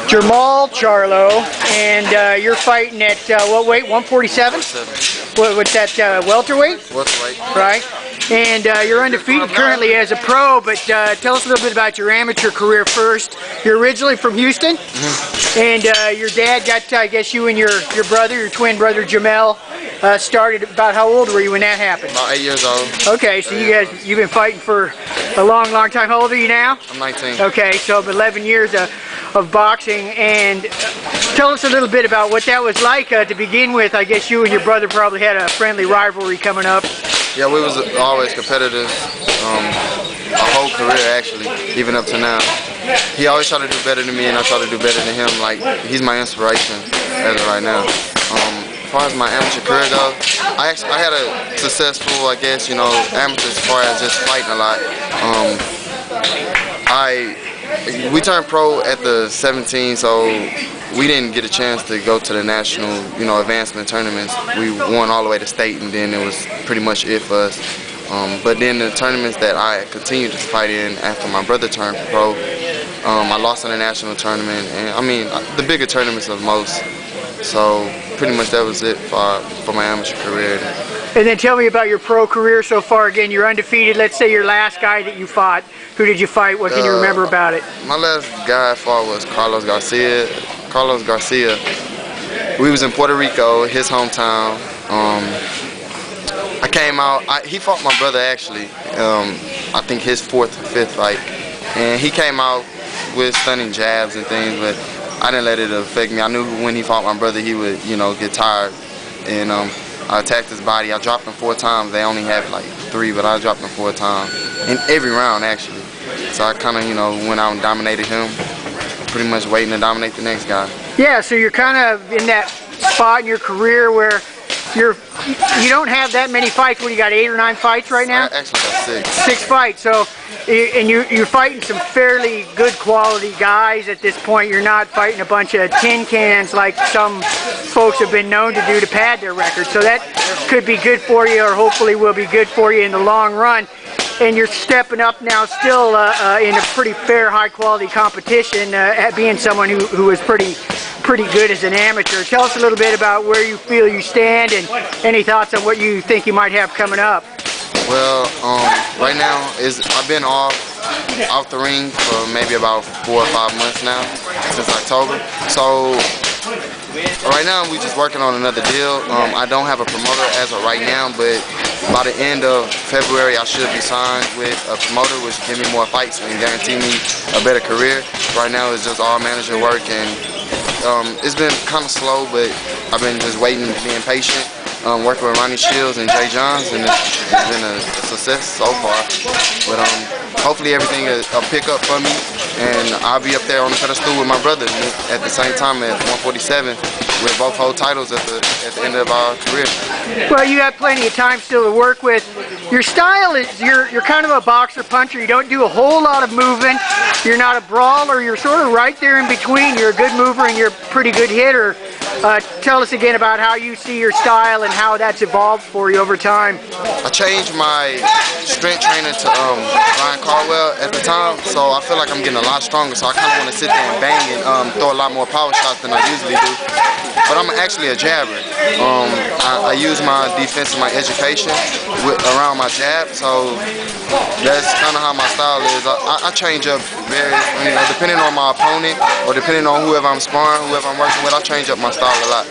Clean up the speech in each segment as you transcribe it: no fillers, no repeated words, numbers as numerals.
Jermall Charlo, and you're fighting at what weight? 147? What's that? Welterweight? Welterweight. Right. And you're undefeated currently as a pro, but tell us a little bit about your amateur career first. You're originally from Houston, and your dad got, I guess you and your brother, your twin brother Jermall, started. About how old were you when that happened? About 8 years old. Okay, so you've been fighting for a long time. How old are you now? I'm 19. Okay, so 11 years of boxing, and tell us a little bit about what that was like to begin with. I guess you and your brother probably had a friendly rivalry coming up. Yeah, we was always competitive, our whole career actually, even up to now. He always tried to do better than me, and I try to do better than him. Like, he's my inspiration as of right now. As far as my amateur career though, I had a successful, I guess, amateur as far as just fighting a lot. We turned pro at the 17, so we didn't get a chance to go to the national, advancement tournaments. We won all the way to state, and then it was pretty much it for us. But then the tournaments that I continued to fight in after my brother turned pro, I lost in the national tournament, and the bigger tournaments of most. So pretty much that was it for my amateur career. And then tell me about your pro career so far. Again, you're undefeated. Let's say your last guy that you fought. Who did you fight? What can you remember about it? My last guy I fought was Carlos Garcia. We was in Puerto Rico, his hometown. I came out. He fought my brother actually. I think his 4th or 5th fight, and he came out with stunning jabs and things, but I didn't let it affect me. I knew when he fought my brother, he would, get tired, and I attacked his body. I dropped him 4 times. They only had like 3, but I dropped him 4 times in every round actually. So I kind of, went out and dominated him, pretty much waiting to dominate the next guy. Yeah, so you're kind of in that spot in your career where you don't have that many fights. What, you got 8 or 9 fights right now? I actually got 6. 6 fights. So, and you're fighting some fairly good quality guys at this point. You're not fighting a bunch of tin cans like some folks have been known to do to pad their record. So that could be good for you, or hopefully will be good for you in the long run. And you're stepping up now, still in a pretty fair, high-quality competition, at being someone who is pretty good as an amateur. Tell us a little bit about where you feel you stand, and any thoughts on what you think you might have coming up. Well, right now I've been off the ring for maybe about 4 or 5 months now, since October. So right now we just working on another deal. I don't have a promoter as of right now, but by the end of February I should be signed with a promoter, which give me more fights and guarantee me a better career. Right now it's just all manager work, and it's been kind of slow, but I've been just waiting, being patient, working with Ronnie Shields and Jay Johns, and it's been a success so far. But hopefully everything will pick up for me, and I'll be up there on the pedestal with my brother at the same time at 147. We both hold titles at the end of our career. Well, you have plenty of time still to work with. Your style is you're kind of a boxer puncher. You don't do a whole lot of movement. You're not a brawler. You're sort of right there in between. You're a good mover and you're a pretty good hitter. Tell us again about how you see your style and how that's evolved for you over time. I changed my strength trainer to Brian Caldwell at the time, so I feel like I'm getting a lot stronger, so I kind of want to sit there and bang and throw a lot more power shots than I usually do. But I'm actually a jabber. I use my defense and my education around my jab, so that's kind of how my style is. I change up depending on my opponent or depending on whoever I'm sparring, whoever I'm working with, I change up my style a lot.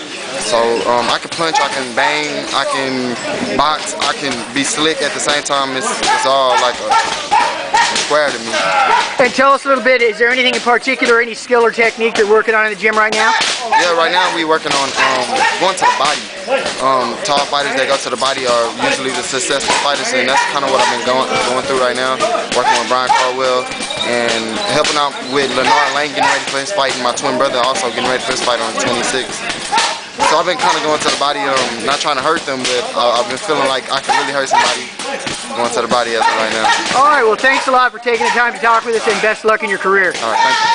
So I can punch, I can bang, I can box, I can be slick at the same time. It's all like a square to me. And tell us a little bit, is there anything in particular, any skill or technique you're working on in the gym right now? Yeah, right now we're working on going to the body. Tall fighters that go to the body are usually the successful fighters, and that's kind of what I've been going through right now, working with Brian Caldwell and helping out with Leonard Lang getting ready for his fight, and my twin brother also getting ready for his fight on the 26th. So I've been kind of going to the body, not trying to hurt them, but I've been feeling like I can really hurt somebody going to the body as of right now. All right, well, thanks a lot for taking the time to talk with us, and best luck in your career. All right, thank you.